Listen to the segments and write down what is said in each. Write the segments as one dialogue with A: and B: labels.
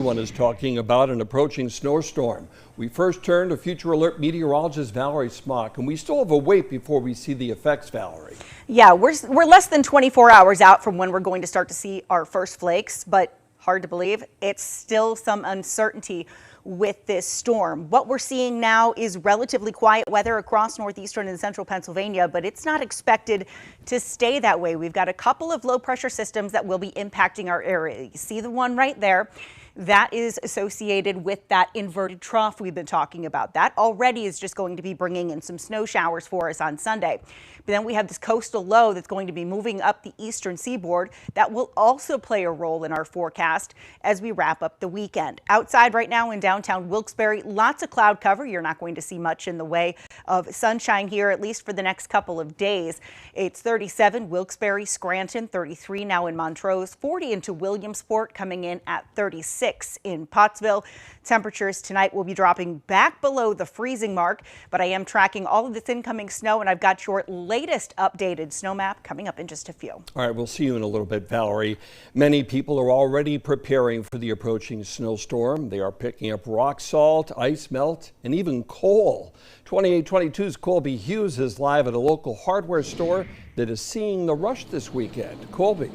A: Everyone is talking about an approaching snowstorm. We first turn to Future Alert meteorologist Valerie Smock, and we still have a wait before we see the effects, Valerie.
B: Yeah, we're less than 24 hours out from when we're going to start to see our first flakes, but hard to believe, it's still some uncertainty with this storm. What we're seeing now is relatively quiet weather across northeastern and central Pennsylvania, but it's not expected to stay that way. We've got a couple of low pressure systems that will be impacting our area. You see the one right there? That is associated with that inverted trough we've been talking about. That already is just going to be bringing in some snow showers for us on Sunday. But then we have this coastal low that's going to be moving up the eastern seaboard. That will also play a role in our forecast as we wrap up the weekend. Outside right now in downtown Wilkes-Barre, lots of cloud cover. You're not going to see much in the way of sunshine here, at least for the next couple of days. It's 37 Wilkes-Barre, Scranton, 33 now in Montrose, 40 into Williamsport, coming in at 36 in Pottsville. Temperatures tonight will be dropping back below the freezing mark, but I am tracking all of this incoming snow, and I've got your latest updated snow map coming up in just a few.
A: All right, we'll see you in a little bit, Valerie. Many people are already preparing for the approaching snowstorm. They are picking up rock salt, ice melt, and even coal. 2822's Colby Hughes is live at a local hardware store that is seeing the rush this weekend. Colby.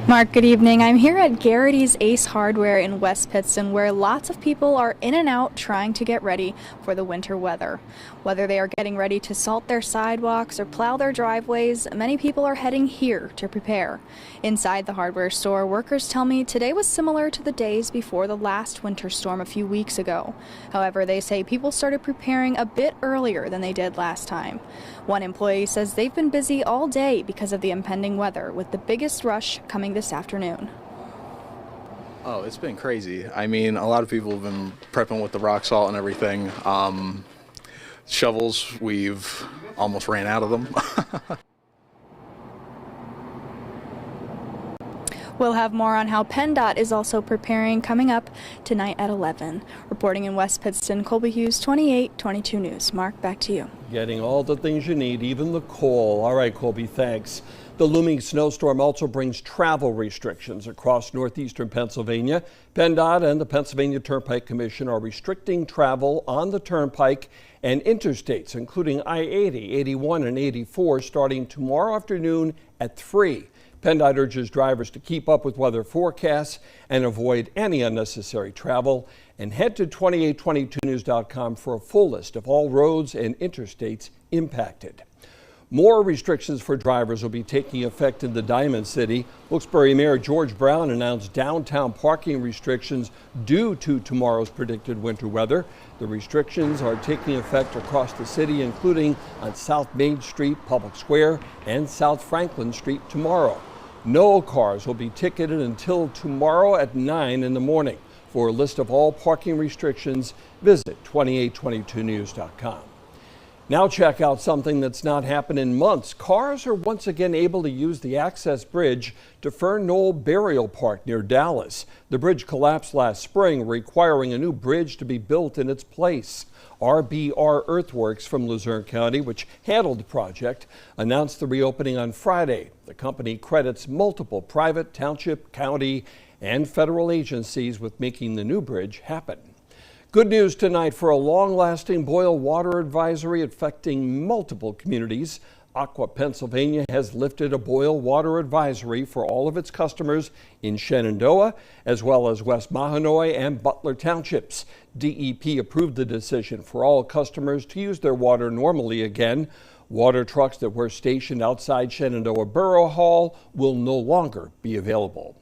C: Mark, good evening. I'm here at Garrity's Ace Hardware in West Pittston, where lots of people are in and out trying to get ready for the winter weather. Whether they are getting ready to salt their sidewalks or plow their driveways, many people are heading here to prepare. Inside the hardware store, workers tell me today was similar to the days before the last winter storm a few weeks ago. However, they say people started preparing a bit earlier than they did last time. One employee says they've been busy all day because of the impending weather, with the biggest rush coming this afternoon.
D: Oh, it's been crazy. I mean, a lot of people have been prepping with the rock salt and everything. Shovels, we've almost ran out of them.
C: We'll have more on how PennDOT is also preparing coming up tonight at 11. Reporting in West Pittston, Colby Hughes, 2822 News. Mark, back to you.
A: Getting all the things you need, even the coal. All right, Colby, thanks. The looming snowstorm also brings travel restrictions across northeastern Pennsylvania. PennDOT and the Pennsylvania Turnpike Commission are restricting travel on the turnpike and interstates, including I-80, 81, and 84, starting tomorrow afternoon at 3. PennDOT urges drivers to keep up with weather forecasts and avoid any unnecessary travel. And head to 2822news.com for a full list of all roads and interstates impacted. More restrictions for drivers will be taking effect in the Diamond City. Wilkes-Barre Mayor George Brown announced downtown parking restrictions due to tomorrow's predicted winter weather. The restrictions are taking effect across the city, including on South Main Street, Public Square, and South Franklin Street tomorrow. No cars will be ticketed until tomorrow at 9 in the morning. For a list of all parking restrictions, visit 2822news.com. Now check out something that's not happened in months. Cars are once again able to use the access bridge to Fern Knoll Burial Park near Dallas. The bridge collapsed last spring, requiring a new bridge to be built in its place. RBR Earthworks from Luzerne County, which handled the project, announced the reopening on Friday. The company credits multiple private, township, county, and federal agencies with making the new bridge happen. Good news tonight for a long-lasting boil water advisory affecting multiple communities. Aqua Pennsylvania has lifted a boil water advisory for all of its customers in Shenandoah, as well as West Mahanoy and Butler Townships. DEP approved the decision for all customers to use their water normally again. Water trucks that were stationed outside Shenandoah Borough Hall will no longer be available.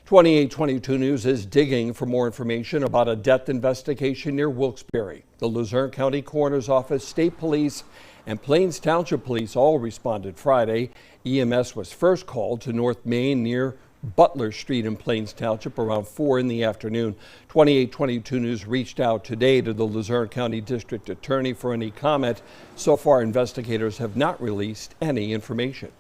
A: 2822 News is digging for more information about a death investigation near Wilkes-Barre. The Luzerne County Coroner's Office, State Police, and Plains Township Police all responded Friday. EMS was first called to North Main near Butler Street in Plains Township around 4 in the afternoon. 2822 News reached out today to the Luzerne County District Attorney for any comment. So far, investigators have not released any information.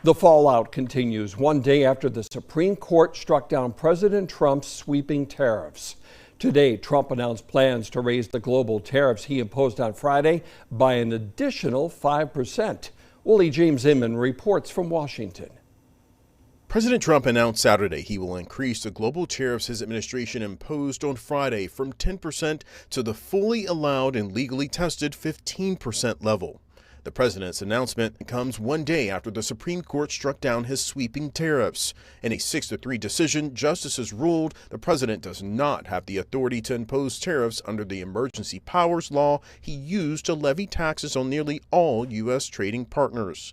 A: The fallout continues one day after the Supreme Court struck down President Trump's sweeping tariffs. Today, Trump announced plans to raise the global tariffs he imposed on Friday by an additional 5%. Willie James Inman reports from Washington.
E: President Trump announced Saturday he will increase the global tariffs his administration imposed on Friday from 10% to the fully allowed and legally tested 15% level. The president's announcement comes one day after the Supreme Court struck down his sweeping tariffs. In a 6-3 decision, justices ruled the president does not have the authority to impose tariffs under the emergency powers law he used to levy taxes on nearly all U.S. trading partners.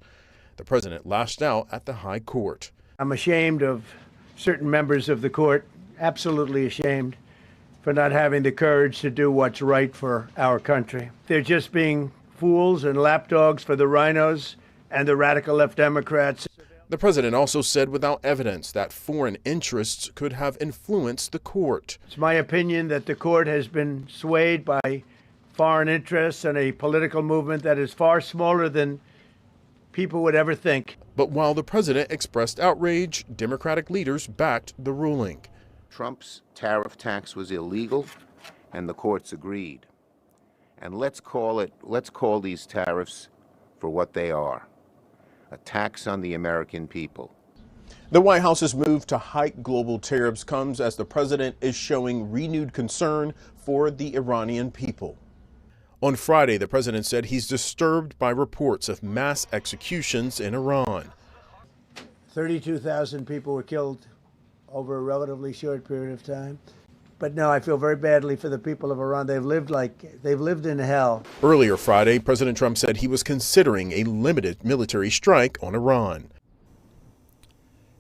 E: The president lashed out at the High Court.
F: I'm ashamed of certain members of the court, absolutely ashamed, for not having the courage to do what's right for our country. They're just being fools and lapdogs for the rhinos and the radical left Democrats.
E: The president also said without evidence that foreign interests could have influenced the court.
F: It's my opinion that the court has been swayed by foreign interests and a political movement that is far smaller than people would ever think.
E: But while the president expressed outrage, Democratic leaders backed the ruling.
G: Trump's tariff tax was illegal, and the courts agreed. And let's call these tariffs for what they are, a tax on the American people.
E: The White House's move to hike global tariffs comes as the president is showing renewed concern for the Iranian people. On Friday, the president said he's disturbed by reports of mass executions in Iran.
F: 32,000 people were killed over a relatively short period of time. But no, I feel very badly for the people of Iran. They've lived in hell.
E: Earlier Friday, President Trump said he was considering a limited military strike on Iran.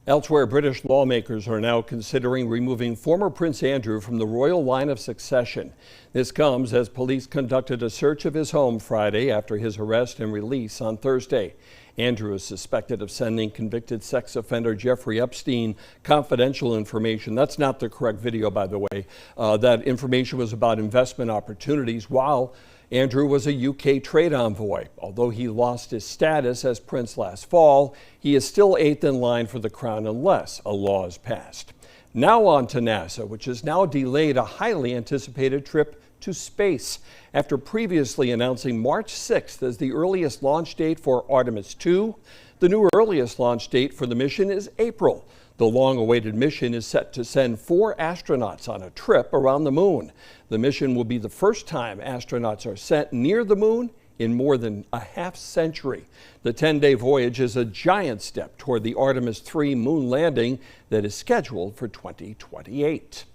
A: Elsewhere, British lawmakers are now considering removing former Prince Andrew from the royal line of succession. This comes as police conducted a search of his home Friday after his arrest and release on Thursday. Andrew is suspected of sending convicted sex offender Jeffrey Epstein confidential information. That's not the correct video, by the way. That information was about investment opportunities while Andrew was a UK trade envoy. Although he lost his status as prince last fall, he is still eighth in line for the crown unless a law is passed. Now on to NASA, which has now delayed a highly anticipated trip to space after previously announcing March 6th as the earliest launch date for Artemis 2. The new earliest launch date for the mission is April. The long-awaited mission is set to send 4 astronauts on a trip around the moon. The mission will be the first time astronauts are sent near the moon in more than a half-century. The 10-day voyage is a giant step toward the Artemis 3 moon landing that is scheduled for 2028.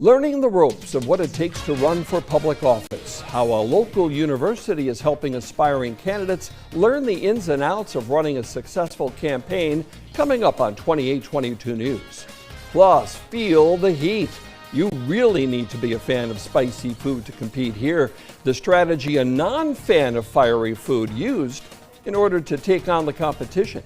A: Learning the ropes of what it takes to run for public office, how a local university is helping aspiring candidates learn the ins and outs of running a successful campaign, coming up on 2822 News. Plus, feel the heat. You really need to be a fan of spicy food to compete here. The strategy a non-fan of fiery food used in order to take on the competition.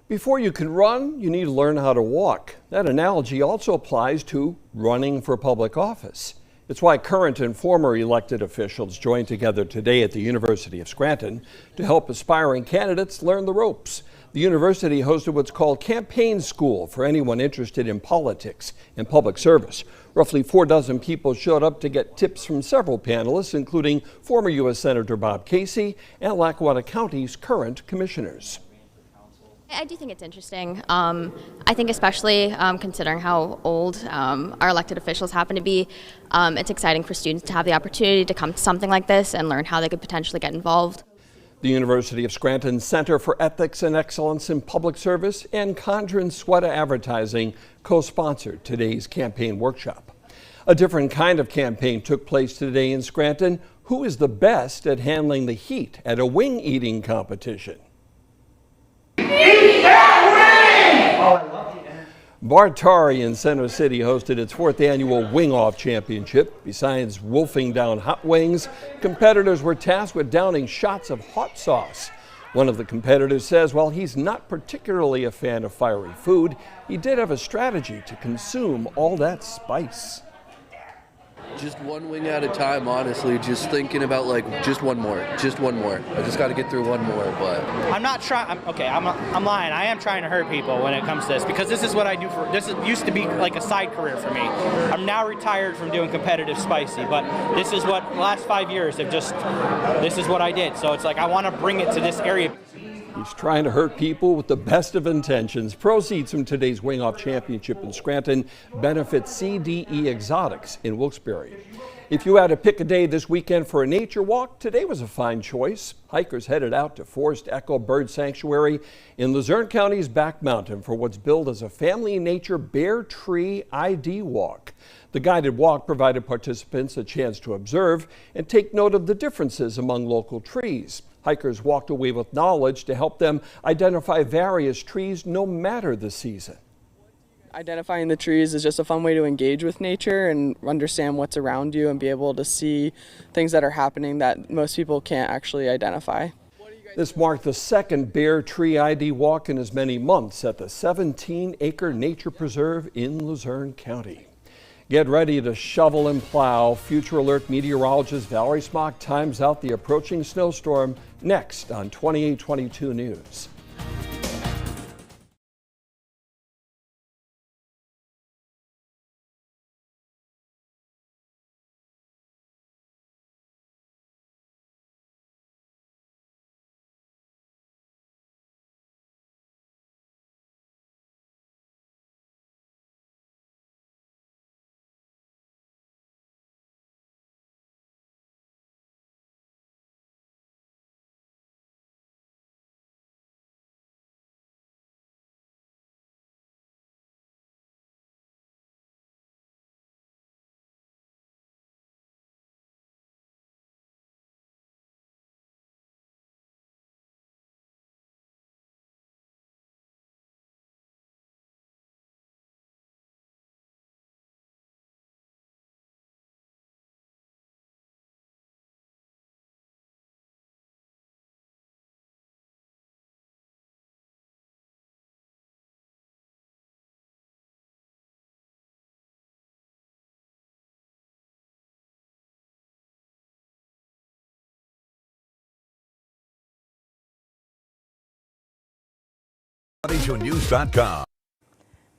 A: Before you can run, you need to learn how to walk. That analogy also applies to running for public office. It's why current and former elected officials joined together today at the University of Scranton to help aspiring candidates learn the ropes. The university hosted what's called Campaign School for anyone interested in politics and public service. Roughly 4 people showed up to get tips from several panelists, including former U.S. Senator Bob Casey and Lackawanna County's current commissioners.
H: I do think it's interesting. I think especially considering how old our elected officials happen to be, it's exciting for students to have the opportunity to come to something like this and learn how they could potentially get involved.
A: The University of Scranton Center for Ethics and Excellence in Public Service and Condren Sweater Advertising co-sponsored today's campaign workshop. A different kind of campaign took place today in Scranton. Who is the best at handling the heat at a wing eating competition? Bartari in Center City hosted its 4th annual Wing Off Championship. Besides wolfing down hot wings, competitors were tasked with downing shots of hot sauce. One of the competitors says while he's not particularly a fan of fiery food, he did have a strategy to consume all that spice.
I: Just one wing at a time, honestly, just thinking about like just one more. I just got to get through one more, but
J: I'm not trying. I'm lying. I am trying to hurt people when it comes to this because this is what I do used to be like a side career for me. I'm now retired from doing competitive spicy, but this is what the last 5 years this is what I did. So it's like I want to bring it to this area.
A: He's trying to hurt people with the best of intentions. Proceeds from today's Wing Off Championship in Scranton benefit CDE Exotics in Wilkes-Barre. If you had to pick a day this weekend for a nature walk, today was a fine choice. Hikers headed out to Forest Echo Bird Sanctuary in Luzerne County's Back Mountain for what's billed as a family nature Bear Tree ID walk. The guided walk provided participants a chance to observe and take note of the differences among local trees. Hikers walked away with knowledge to help them identify various trees no matter the season.
K: Identifying the trees is just a fun way to engage with nature and understand what's around you and be able to see things that are happening that most people can't actually identify.
A: This marked the second Bear Tree ID walk in as many months at the 17-acre nature preserve in Luzerne County. Get ready to shovel and plow. Future Alert meteorologist Valerie Smock times out the approaching snowstorm next on 2822 News.
L: News.com.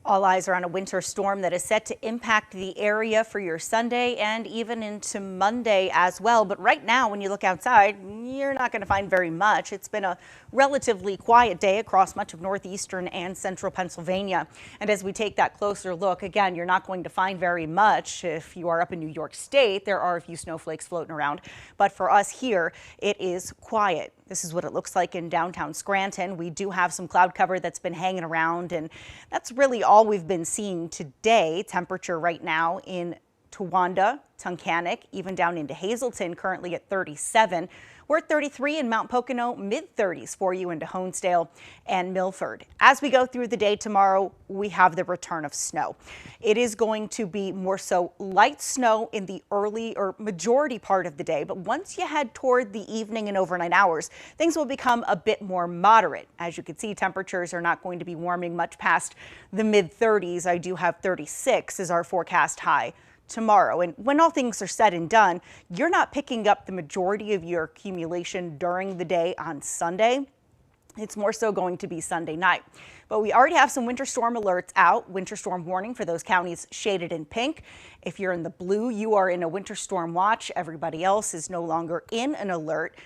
B: All eyes are on a winter storm that is set to impact the area for your Sunday and even into Monday as well. But right now, when you look outside, you're not going to find very much. It's been a relatively quiet day across much of northeastern and central Pennsylvania. And as we take that closer look, again, you're not going to find very much. If you are up in New York State, there are a few snowflakes floating around. But for us here, it is quiet. This is what it looks like in downtown Scranton. We do have some cloud cover that's been hanging around, and that's really all we've been seeing today. Temperature right now in Towanda, Tunkhannock, even down into Hazleton, currently at 37. We're at 33 in Mount Pocono, mid-30s for you into Honesdale and Milford. As we go through the day tomorrow, we have the return of snow. It is going to be more so light snow in the early or majority part of the day, but once you head toward the evening and overnight hours, things will become a bit more moderate. As you can see, temperatures are not going to be warming much past the mid-30s. I do have 36 as our forecast high tomorrow. And when all things are said and done, you're not picking up the majority of your accumulation during the day on Sunday. It's more so going to be Sunday night. But we already have some winter storm alerts out, winter storm warning for those counties shaded in pink. If you're in the blue, you are in a winter storm watch. Everybody else is no longer in an alert.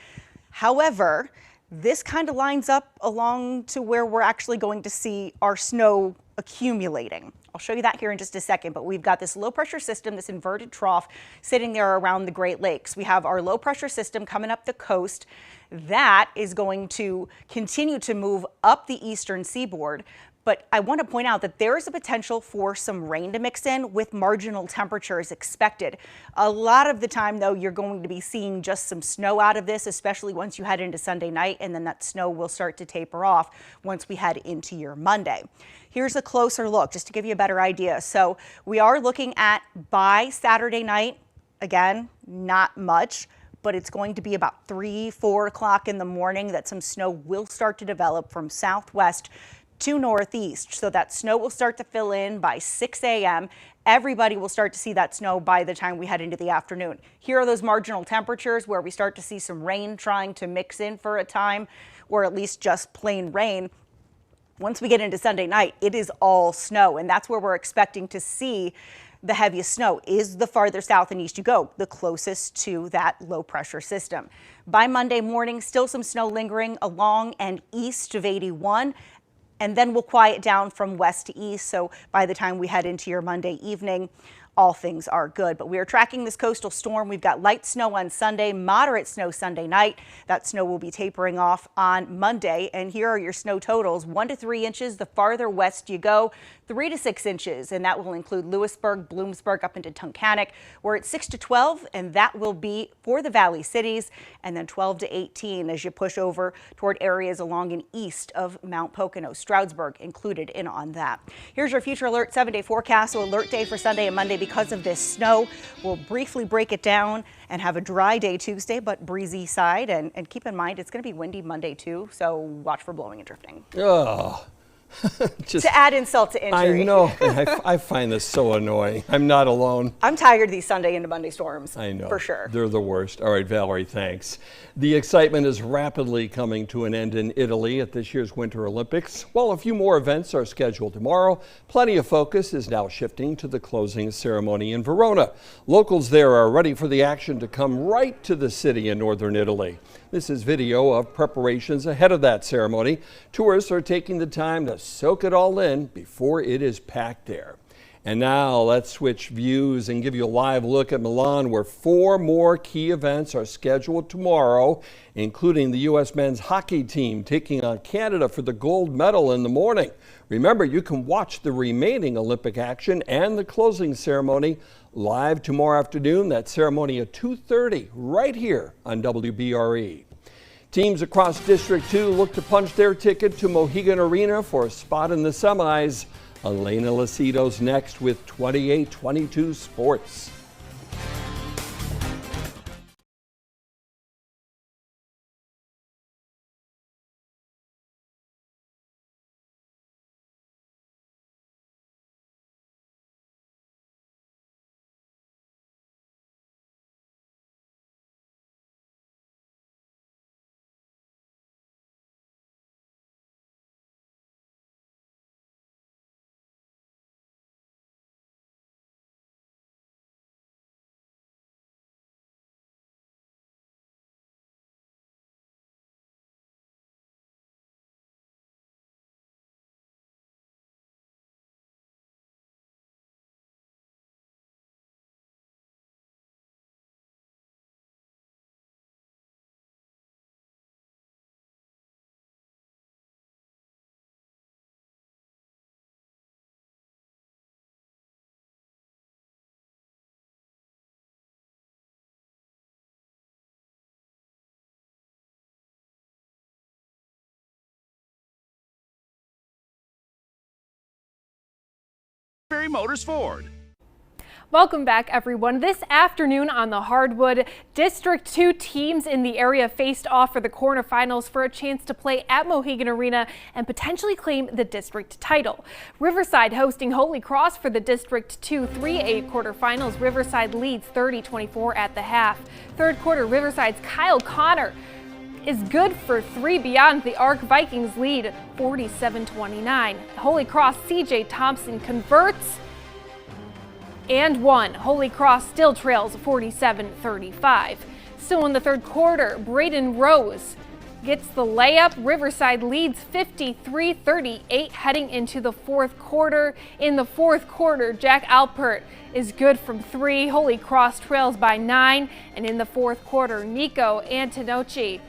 B: However, this kind of lines up along to where we're actually going to see our snow accumulating. I'll show you that here in just a second, but we've got this low pressure system, this inverted trough sitting there around the Great Lakes. We have our low pressure system coming up the coast. That is going to continue to move up the eastern seaboard. But I want to point out that there is a potential for some rain to mix in with marginal temperatures expected. A lot of the time, though, you're going to be seeing just some snow out of this, especially once you head into Sunday night, and then that snow will start to taper off once we head into your Monday. Here's a closer look just to give you a better idea. So we are looking at by Saturday night, again, not much, but it's going to be about 3-4 o'clock in the morning that some snow will start to develop from southwest to northeast. So that snow will start to fill in by 6 a.m. Everybody will start to see that snow by the time we head into the afternoon. Here are those marginal temperatures where we start to see some rain trying to mix in for a time, or at least just plain rain. Once we get into Sunday night, it is all snow, and that's where we're expecting to see the heaviest snow is the farther south and east you go, the closest to that low pressure system. By Monday morning, still some snow lingering along and east of 81. And then we'll quiet down from west to east. So by the time we head into your Monday evening, all things are good. But we are tracking this coastal storm. We've got light snow on Sunday, moderate snow Sunday night. That snow will be tapering off on Monday. And here are your snow totals: 1 to 3 inches the farther west you go, 3 to 6 inches. And that will include Lewisburg, Bloomsburg, up into Tunkhannock. We're at 6 to 12, and that will be for the Valley cities. And then 12 to 18 as you push over toward areas along and east of Mount Pocono. Stroudsburg included in on that. Here's your future alert 7-day forecast. So alert day for Sunday and Monday because of this snow. We'll briefly break it down and have a dry day Tuesday, but breezy side. And keep in mind, it's going to be windy Monday too. So watch for blowing and drifting.
A: Oh.
B: To add insult to injury.
A: I know. I find this so annoying. I'm not alone.
B: I'm tired of these Sunday into Monday storms.
A: I know.
B: For sure.
A: They're the worst. All right, Valerie, thanks. The excitement is rapidly coming to an end in Italy at this year's Winter Olympics. While a few more events are scheduled tomorrow, plenty of focus is now shifting to the closing ceremony in Verona. Locals there are ready for the action to come right to the city in northern Italy. This is video of preparations ahead of that ceremony. Tourists are taking the time to soak it all in before it is packed there. And now let's switch views and give you a live look at Milan, where 4 more key events are scheduled tomorrow, including the U.S. men's hockey team taking on Canada for the gold medal in the morning. Remember, you can watch the remaining Olympic action and the closing ceremony live tomorrow afternoon. That ceremony at 2:30 right here on WBRE. Teams across District 2 look to punch their ticket to Mohegan Arena for a spot in the semis. Elena Lucido's next with 28-22 Sports.
L: Asbury Motors Ford.
M: Welcome back, everyone. This afternoon on the hardwood, District 2 teams in the area faced off for the quarterfinals for a chance to play at Mohegan Arena and potentially claim the district title. Riverside hosting Holy Cross for the District 2 3A quarterfinals. Riverside leads 30-24 at the half. Third quarter, Riverside's Kyle Connor is good for three beyond the arc. Vikings lead 47-29. Holy Cross CJ Thompson converts and one. Holy Cross still trails 47-35. Still in the third quarter, Braden Rose gets the layup. Riverside leads 53-38 heading into the fourth quarter. In the fourth quarter, Jack Alpert is good from three. Holy Cross trails by 9. And in the fourth quarter, Nico Antonocci,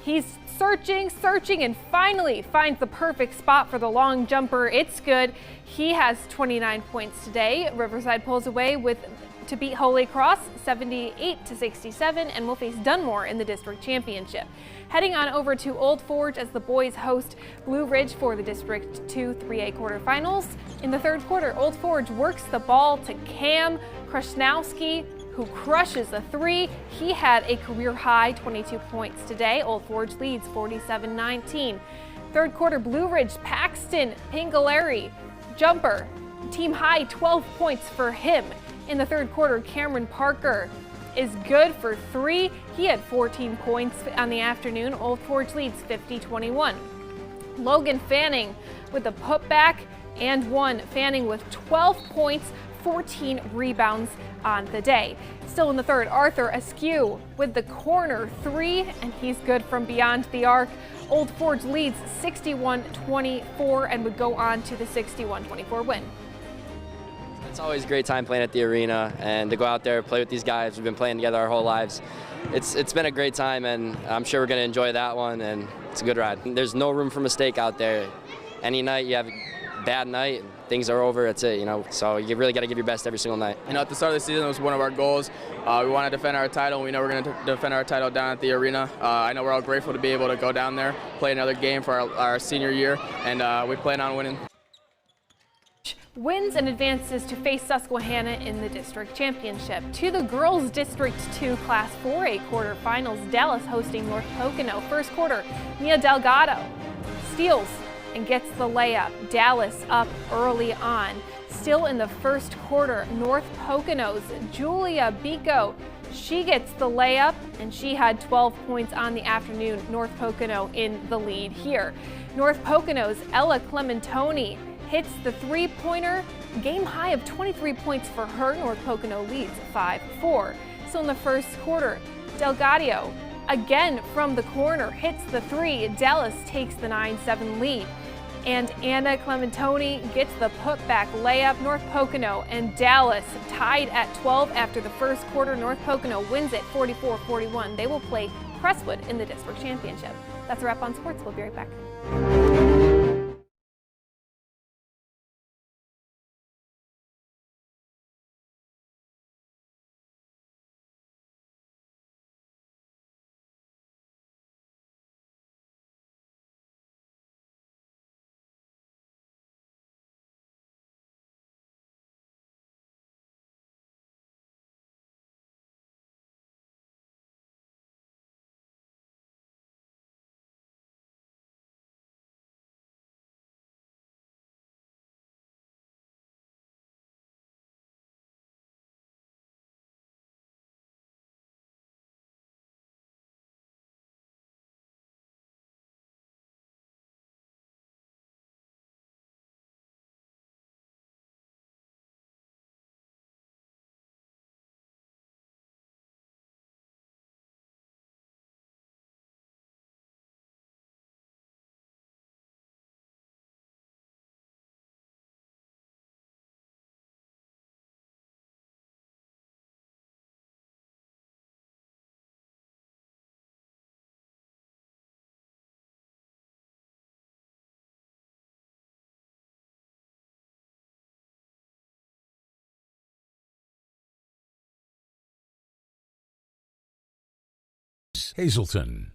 M: he's searching, and finally finds the perfect spot for the long jumper. It's good. He has 29 points today. Riverside pulls away to beat Holy Cross 78-67 and will face Dunmore in the district championship. Heading on over to Old Forge as the boys host Blue Ridge for the District 2 3A quarterfinals. In the third quarter, Old Forge works the ball to Cam Krasnowski, who crushes a three. He had a career high 22 points today. Old Forge leads 47-19. Third quarter, Blue Ridge, Paxton Pingaleri, jumper, team high 12 points for him. In the third quarter, Cameron Parker is good for three. He had 14 points on the afternoon. Old Forge leads 50-21. Logan Fanning with a putback and one. Fanning with 12 points, 14 rebounds on the day. Still in the third, Arthur Askew with the corner three, and he's good from beyond the arc. Old Forge leads 61-24 and would go on to the 61-24 win.
N: It's always a great time playing at the arena, and to go out there, play with these guys. We've been playing together our whole lives. It's been a great time, and I'm sure we're going to enjoy that one, and it's a good ride. There's no room for mistake out there. Any night you have a bad night, things are over, that's it, so you really got to give your best every single night.
K: At the start of the season, it was one of our goals. We want to defend our title, and we know we're going to defend our title down at the arena. I know we're all grateful to be able to go down there, play another game for our senior year, and we plan on winning.
M: Wins and advances to face Susquehanna in the district championship. To the girls' District 2 Class 4A quarterfinals, Dallas hosting North Pocono. First quarter, Mia Delgado steals and gets the layup. Dallas up early on. Still in the first quarter, North Pocono's Julia Bico, she gets the layup, and she had 12 points on the afternoon. North Pocono in the lead here. North Pocono's Ella Clementoni hits the three-pointer, game high of 23 points for her. North Pocono leads 5-4. So in the first quarter, Delgado again from the corner hits the three. Dallas takes the 9-7 lead. And Anna Clementoni gets the putback layup. North Pocono and Dallas tied at 12 after the first quarter. North Pocono wins it 44-41. They will play Crestwood in the district championship. That's a wrap on sports. We'll be right back.
L: Hazleton.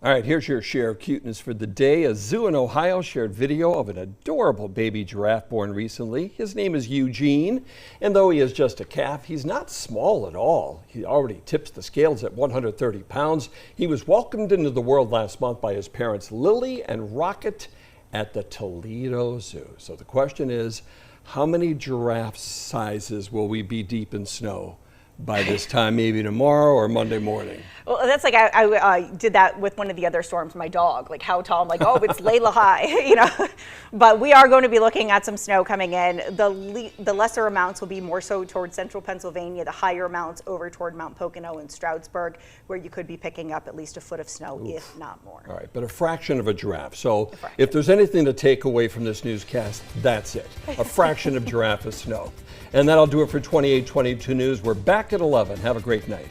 A: All right, here's your share of cuteness for the day. A zoo in Ohio shared video of an adorable baby giraffe born recently. His name is Eugene, and though he is just a calf, he's not small at all. He already tips the scales at 130 pounds. He was welcomed into the world last month by his parents Lily and Rocket at the Toledo Zoo. So the question is, how many giraffe sizes will we be deep in snow by this time, maybe tomorrow or Monday morning?
B: Well, that's like I did that with one of the other storms, my dog. Like, how tall? I'm like, oh, it's Layla high, you know. But we are going to be looking at some snow coming in. The lesser amounts will be more so towards central Pennsylvania. The higher amounts over toward Mount Pocono and Stroudsburg, where you could be picking up at least a foot of snow, if not more.
A: All right, but a fraction of a giraffe. So if there's anything to take away from this newscast, that's it. A fraction of giraffe is snow. And that'll do it for 2822 News. We're back at 11. Have a great night.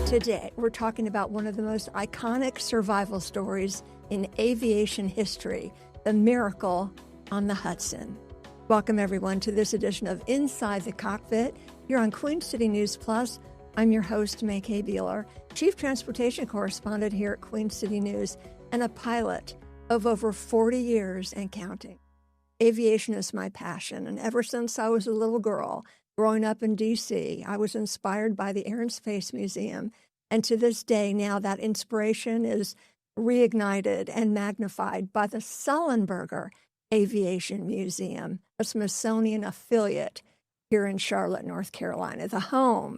O: Today, we're talking about one of the most iconic survival stories in aviation history, the miracle on the Hudson. Welcome, everyone, to this edition of Inside the Cockpit. Here on Queen City News Plus, I'm your host, May K. Beeler, Chief Transportation Correspondent here at Queen City News, and a pilot of over 40 years and counting. Aviation is my passion, and ever since I was a little girl, growing up in D.C., I was inspired by the Air and Space Museum, and to this day now that inspiration is reignited and magnified by the Sullenberger Aviation Museum, a Smithsonian affiliate here in Charlotte, North Carolina, the home